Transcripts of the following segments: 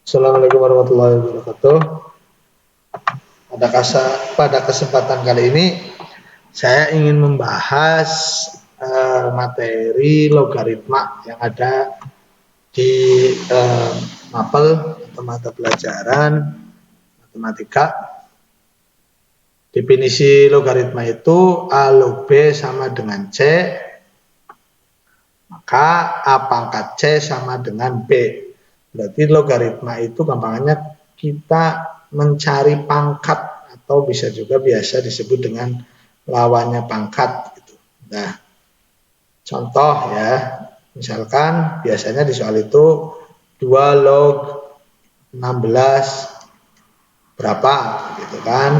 Assalamualaikum warahmatullahi wabarakatuh. Pada kesempatan kali ini saya ingin membahas materi logaritma yang ada di mapel atau mata pelajaran matematika. Definisi logaritma itu A log B sama dengan C, maka A pangkat C sama dengan B. Berarti logaritma itu gampangannya kita mencari pangkat atau bisa juga biasa disebut dengan lawannya pangkat. Nah, contoh ya, misalkan biasanya di soal itu 2 log 16 berapa gitu kan,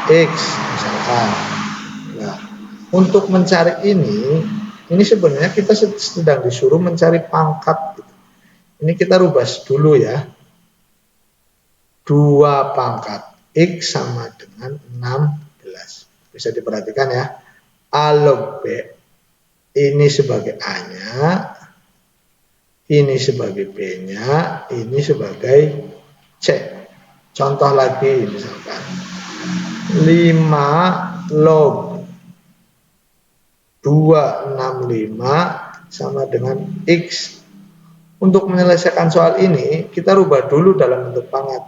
X misalkan. Nah, untuk mencari ini sebenarnya kita sedang disuruh mencari pangkat. Ini kita rubah dulu ya. 2 pangkat X sama dengan 16. Bisa diperhatikan ya. A log B ini sebagai A-nya, ini sebagai B-nya, ini sebagai C. Contoh lagi misalkan 5 log 265 sama dengan X. Untuk menyelesaikan soal ini, kita rubah dulu dalam bentuk pangkat.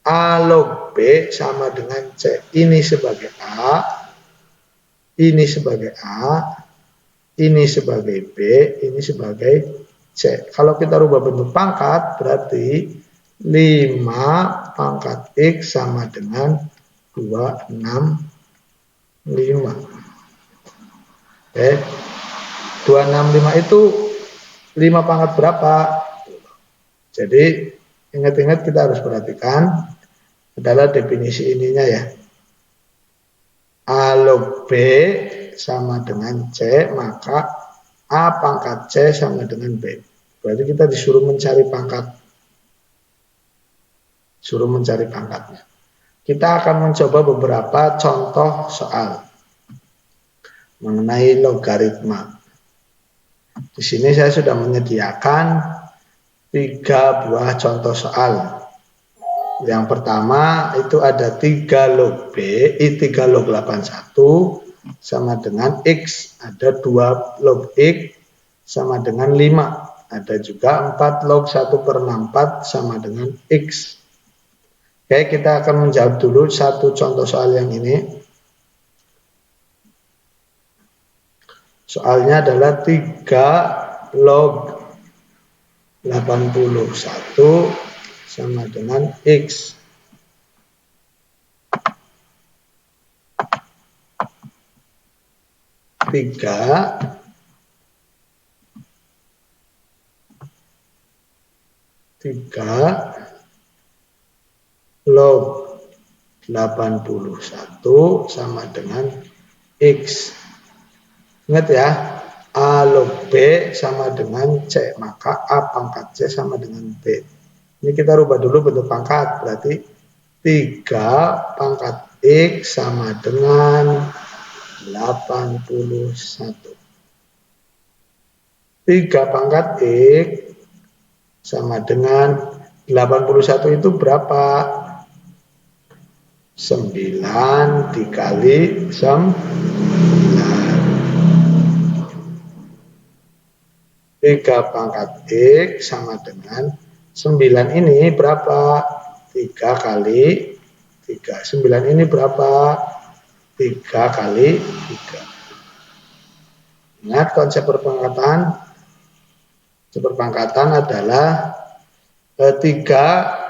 A log B sama dengan C. Ini sebagai A, ini sebagai A, ini sebagai B, ini sebagai C. Kalau kita rubah bentuk pangkat, berarti 5 pangkat X sama dengan 265. Oke. 265 itu 5 pangkat berapa? Jadi ingat-ingat kita harus perhatikan adalah definisi ininya ya. A log B sama dengan C, maka A pangkat C sama dengan B. Berarti kita disuruh mencari pangkat. Suruh mencari pangkatnya. Kita akan mencoba beberapa contoh soal mengenai logaritma. Di sini saya sudah menyediakan 3 buah contoh soal. Yang pertama itu ada 3 log B, 3 log 81 sama dengan X. Ada 2 log X sama dengan 5. Ada juga 4 log 1/64 sama dengan X. Oke, kita akan menjawab dulu satu contoh soal yang ini. Soalnya adalah 3 log 81 sama dengan X. Tiga log 81 sama dengan X. Ingat ya, A log B sama dengan C, maka A pangkat C sama dengan B. Ini kita rubah dulu bentuk pangkat, berarti 3 pangkat X sama dengan 81. 3 pangkat X sama dengan 81 itu berapa? 9 dikali 9. 3 pangkat X sama dengan 9 ini berapa? 3 kali 3. 9 ini berapa? 3 kali 3. Ingat konsep perpangkatan. Perpangkatan adalah 3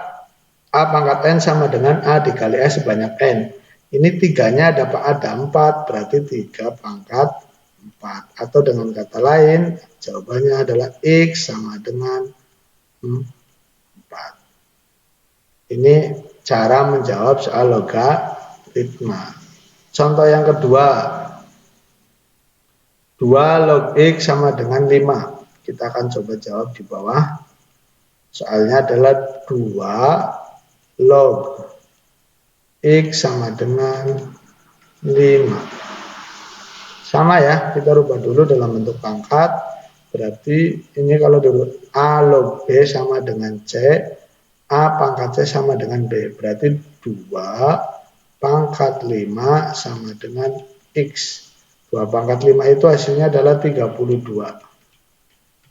A pangkat N sama dengan A dikali S sebanyak N. Ini 3-nya ada 4, berarti 3 pangkat 4. Atau dengan kata lain, jawabannya adalah X sama dengan 4. Ini cara menjawab soal logaritma. Contoh yang kedua, 2 log X sama dengan 5. Kita akan coba jawab di bawah. Soalnya adalah 2 log X sama dengan 5. Sama ya, kita rubah dulu dalam bentuk pangkat. Berarti ini kalau dulu A log B sama dengan C, A pangkat C sama dengan B. Berarti 2 pangkat 5 sama dengan X. 2 pangkat 5 itu hasilnya adalah 32.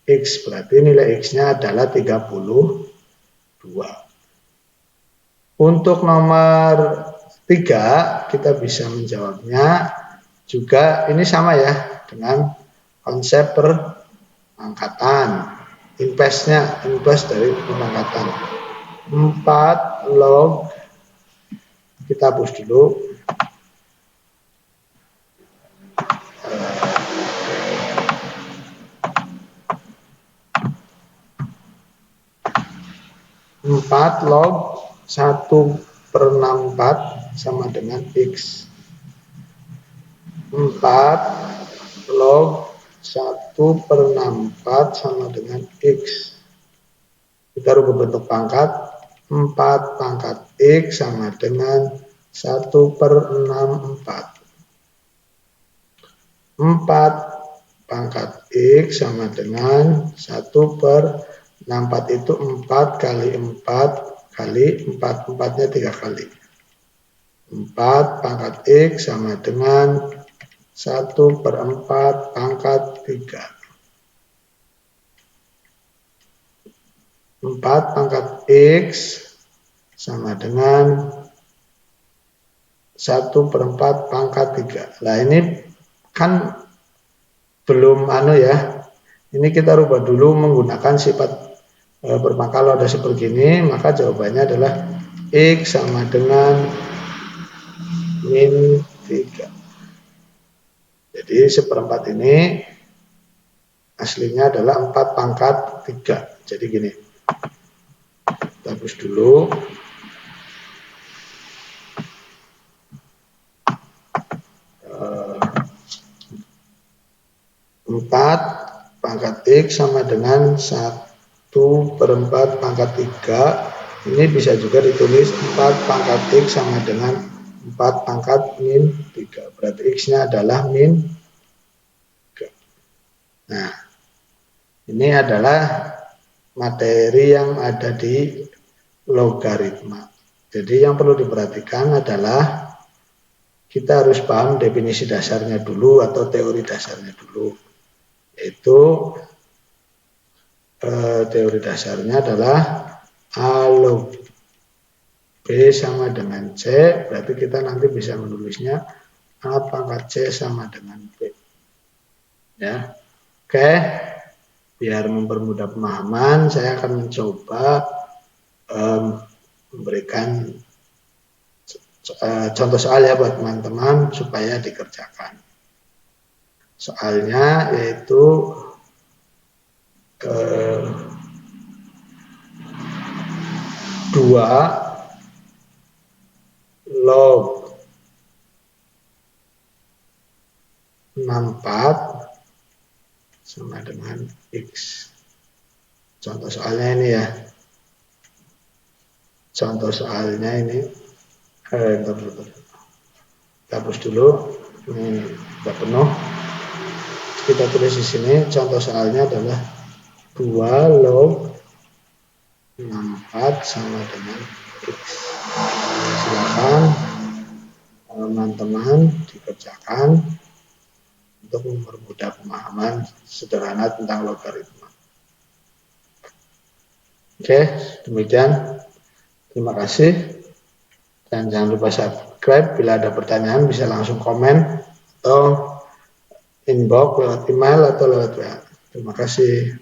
X berarti nilai X-nya adalah 32. Untuk nomor 3 kita bisa menjawabnya juga ini sama ya dengan konsep perangkatan. Invest dari perangkatan. 4 log, kita hapus dulu. 4 log 1/64 sama dengan X. 4 log 1/64 sama dengan X. Kita rubah bentuk pangkat. 4 pangkat X sama dengan 1/64. 4 pangkat X sama dengan 1/64 itu 4 kali 4 kali 4, 4-nya 3 kali. 4 pangkat X sama dengan 1/4 pangkat 3. 4 pangkat X sama dengan 1/4 pangkat 3. Nah ini kan belum ya. Ini kita rubah dulu menggunakan sifat berpangkat. Kalau ada seperti ini, maka jawabannya adalah X sama dengan min 3. Jadi 1/4 ini aslinya adalah 4 pangkat 3. Jadi gini, kita hapus dulu. 4 pangkat X sama dengan 1/4 pangkat 3. Ini bisa juga ditulis 4 pangkat X sama dengan 4 pangkat min 3. Berarti X-nya adalah min 3. Nah, ini adalah materi yang ada di logaritma. Jadi yang perlu diperhatikan adalah kita harus paham definisi dasarnya dulu atau teori dasarnya dulu. Yaitu teori dasarnya adalah A log B sama dengan C, berarti kita nanti bisa menulisnya A pangkat C sama dengan B. Ya, oke. Biar mempermudah pemahaman, saya akan mencoba memberikan contoh soal ya buat teman-teman supaya dikerjakan. Soalnya yaitu 2 log 64 sama dengan X. Contoh soalnya ini ya. Contoh soalnya ini kita hapus dulu. Ini sudah penuh. Kita tulis di sini contoh soalnya adalah 2 log 64 sama dengan X. Silakan teman-teman dikerjakan untuk mempermudah pemahaman sederhana tentang logaritma. Oke, demikian. Terima kasih. Dan jangan lupa subscribe. Bila ada pertanyaan bisa langsung komen atau inbox lewat email atau lewat WA. Terima kasih.